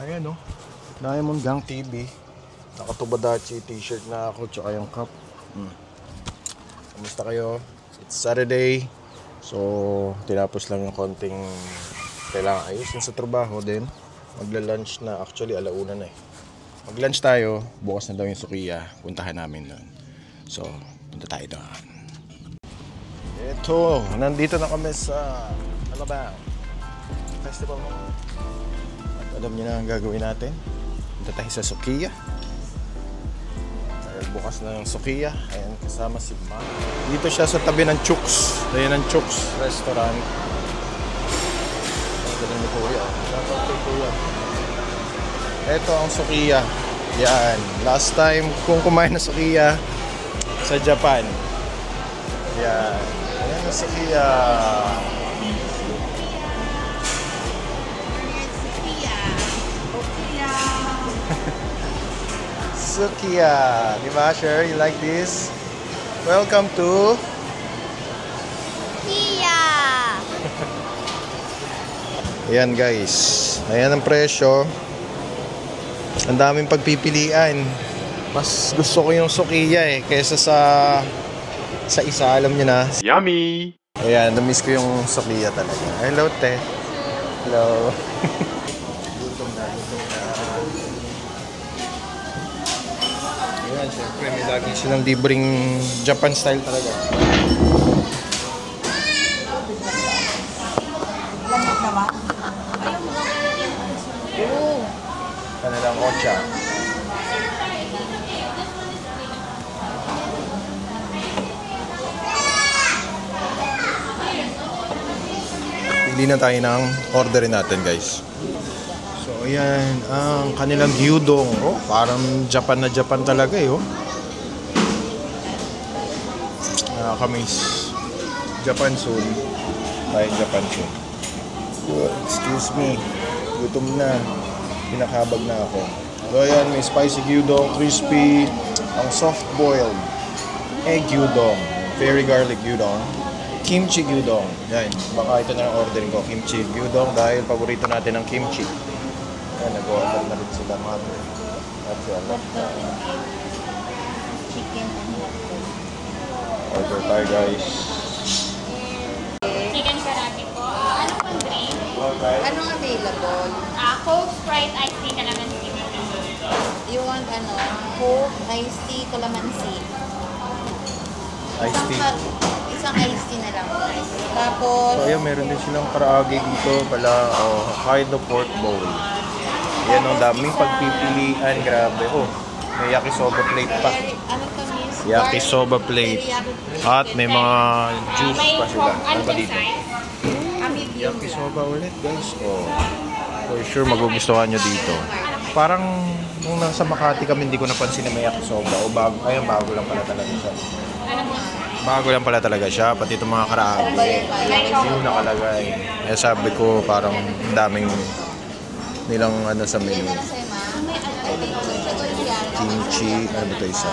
Ayan o. Diamond Gang TV. Nakatubadachi t-shirt na ako tsaka yung cup. Kamusta kayo? It's Saturday. So, tinapos lang yung konting kailangan ayusin sa trabaho din. Magla-lunch na. Actually, alauna na eh. Mag-lunch tayo. Bukas na daw yung Sukiya. Puntahan namin doon. So, punta tayo doon. Ito, nandito na kami sa Alabang Festival. At alam niyo na ang gagawin natin. Punta tayo sa Sukiya. Bukas na yung Sukiya. Ayan, kasama si Ma. Dito siya sa tabi ng Chooks. Ayan ang Chooks Restaurant. Ang galing ni Kuya. Shoutout kay Kuya. Ito ang Sukiya. Yan. Last time kung kumain na Sukiya sa Japan. Yan. Ayan ang Sukiya. Sukiya. Diba, Sher? You like this? Welcome to Sukiya. Ayan guys. Ayan ang presyo. Ang daming pagpipilian. Mas gusto ko yung Sukiya eh kaysa sa isa, alam niyo na. Yummy! Ayan, na-miss ko yung Sukiya talaga. Hello, te. Hello. Ayan, syempre may lagi silang libreng Japan style talaga. Kanilang ocha. Pili na tayo ng orderin natin guys. So ayan, ang kanilang gyudong. Oh, parang Japan na Japan talaga eh. Oh. Nakakamiss. Japan soon. Tayo Japan soon. Excuse me. Gutom na. Pinakabag na ako. So ayan, may spicy gyudong, crispy, ang soft boiled egg gyudong, very garlic gyudong, kimchi gyudong. Yan, baka ito na ang ordering ko, kimchi gyudong dahil paborito natin ang kimchi. Yan, nag-order na rin sila mga at yan. Chicken and hotdog. Order tayo guys. Chicken karate po. Ano pong drink? Okay. Anong available? Coke, Sprite, iced tea, calamansi. You want Coke, iced tea, calamansi. Iced tea. Isang iced tea na lang. Tapos, So ayan, meron din silang karaage dito pala, Hokkaido pork bowl. Yan ang daming pagpipilian, grabe. Oh, may yakisoba plate pa. ano to miss? Yakisoba plate. At may mga juice May pa sila. Coke Ano ba dito? size. Yakisoba ulit guys. Oh, for sure magugustuhan nyo dito. Parang nung nasa Makati kami, hindi ko napansin na may yakisoba. O bago, ayun, bago lang pala talaga siya. Bago lang pala talaga siya. Pati itong mga karaage. Yung nakalagay. Kaya sabi ko parang daming nilang ano sa menu. Kimchi, ano ba ito isa?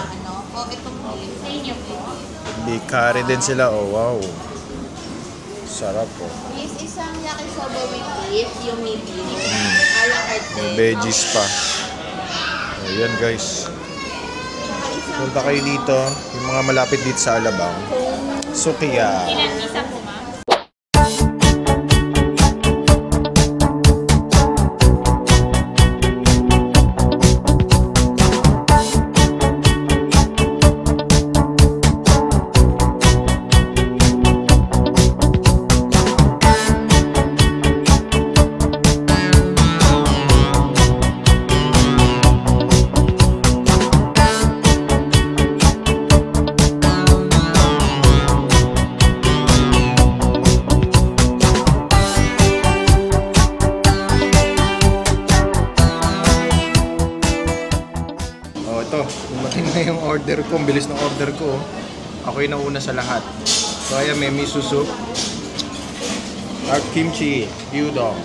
May curry din sila. Oh wow. Sarap po. Is isang yakisoba with beef, yung medium. A la carte. May veggies pa. Ayan guys. Punta kayo dito. Yung mga malapit dito sa Alabang. Sukiya. Ilan? Isa po, ma'am? Dumating na yung order ko. Ang bilis ng order ko. Ako yung nauna sa lahat. So ayan, may miso soup. At kimchi. Gyudong.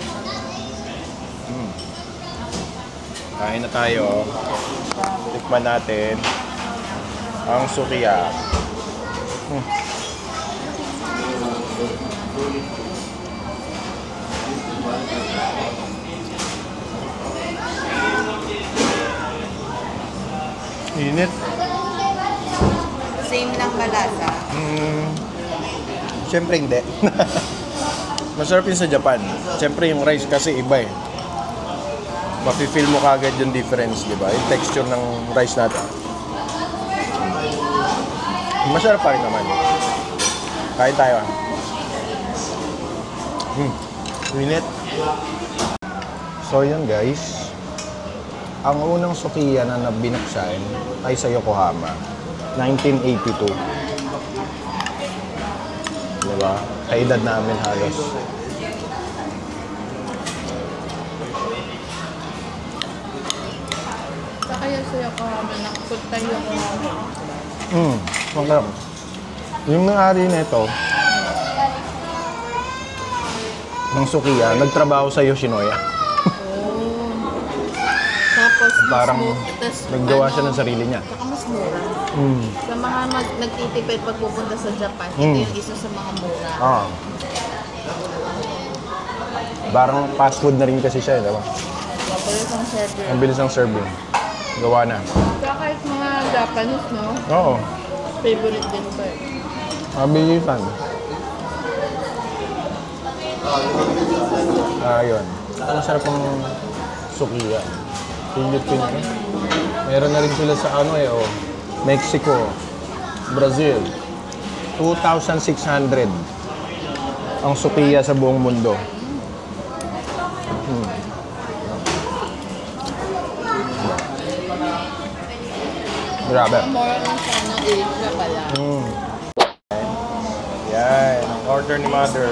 Kain na tayo. Tikman natin ang Sukiya. Siyempre hindi. Masarap yun sa Japan. Siyempre yung rice kasi iba eh. Mafe-feel mo kagad yung difference, di ba? Yung texture ng rice natin. Masarap pa rin naman. Kain tayo. Init. So yun guys. Ang unang sukiya na binuksan ay sa Yokohama. 1982. Diba? Kaedad namin halos. Sa kaya sa Yokohama, nakapunta Yokohama. Masarap. Yung may-ari nito ng sukiya, nagtrabaho sa Yoshinoya. Tapos, Parang mas naggawa siya ng sarili niya. Saka mas mura. Sa mga nagtitipid pag pupunta sa Japan, ito yung isa sa mga mura. Parang fast food na rin kasi siya, diba? Mabilis ang server. Ang bilis ng serving. Gawa na. Kaya kahit mga Japanese, no? Oo. Favorite din ko eh. Mabilisan. Ayun. Ang sarap ng sukiya. Philippines. Meron na rin sila sa Mexico, Brazil. 2,600 ang sukiya sa buong mundo. Grabe. More lang siya ng Asia pala. Yan, ang order ni Mother.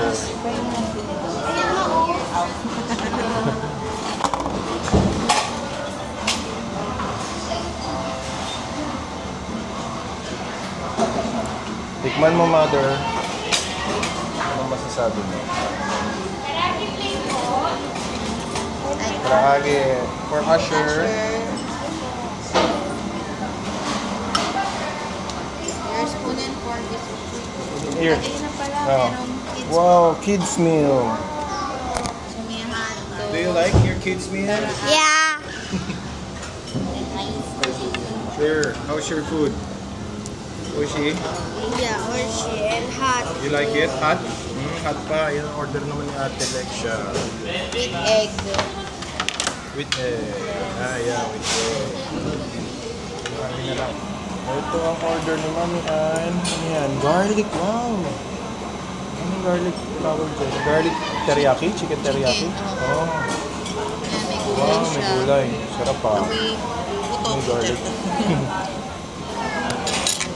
Tikman mo, Mother. Anong masasabi mo? Karahagi for Usher. Your spoon and fork is Here. lagay na pala. Oh. Merong kids Wow, kids meal. sumihan. Do you like your kids meal? Yeah. Sure. How's your food? Oishi? Yeah, oishi and hot. You like it? Hot? Hot pa. Yan ang order naman ni Ate Lexia. With egg. With egg. Yeah, with egg. Marami na lang. Ito ang order ni Mami Ann. Ano yan? Garlic. Wow! Anong garlic tawag dyan? Garlic teriyaki? Chicken teriyaki? Oh. May gulay Wow, may siya. gulay. Sarap pa. May buto. May garlic.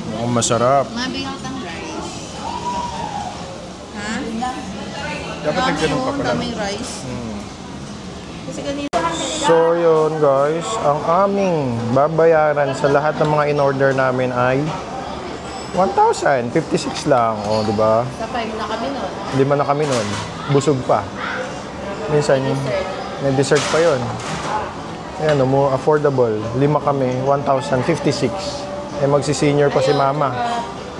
Mukhang masarap. Mabigat ang rice. Ha? Dapat nagganong pa pala. Daming rice. Kasi kanina. So yun guys, ang aming babayaran sa lahat ng mga in-order namin ay 1,056 lang. O, di ba? Sa 5 na kami nun. 5 na kami nun. Busog pa. Minsan, may dessert pa yun. Ayan, more affordable. 5 kami, 1,056. Eh, magsi-senior pa si Mama.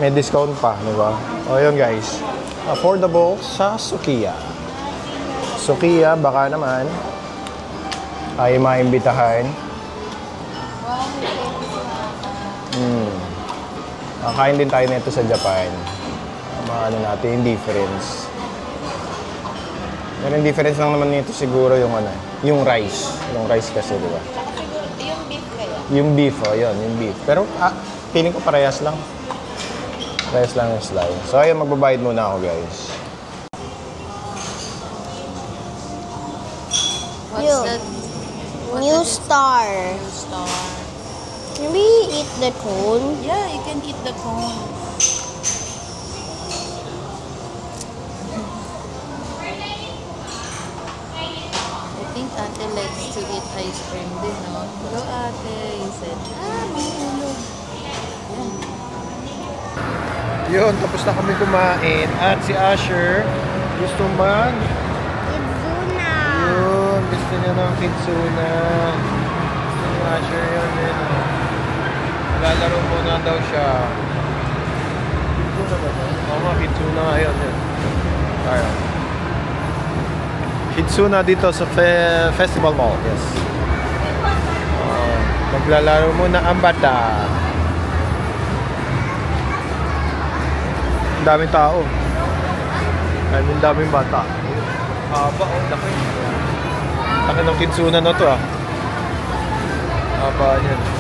May discount pa, di ba? O, yun guys. Affordable sa Sukiya. Sukiya, baka naman tayo maimbitahan. Kakain din tayo nito sa Japan. Maano natin yung difference. Pero yung difference lang naman nito siguro yung yung rice. Yung rice kasi, di ba? Siguro, yung beef kaya. Yung beef, yun, yung beef. Pero feeling ko parehas lang. Parehas lang yung slice. So ayun, magbabayad muna ako, guys. What's that? New star. New star. Can we eat the cone? Yeah, you can eat the cone. I think ate likes to eat ice cream din, no? Hello, ate. You said, may hulog. Yun, tapos na kami kumain. At si Usher, gusto mag... Kitsuna. Yun, gusto niya ng kitsuna. Gusto ni Usher yun. Lalaro muna daw siya. Kitsuna ba ito? Oo nga, kitsuna nga yun. Tayo. Kitsuna dito sa Festival Mall. Yes. Maglalaro muna ang bata. Ang daming tao. Ayun, yung daming bata. Haba, oh, laki. Laki ng kitsunan na to, ah. Haba niyan.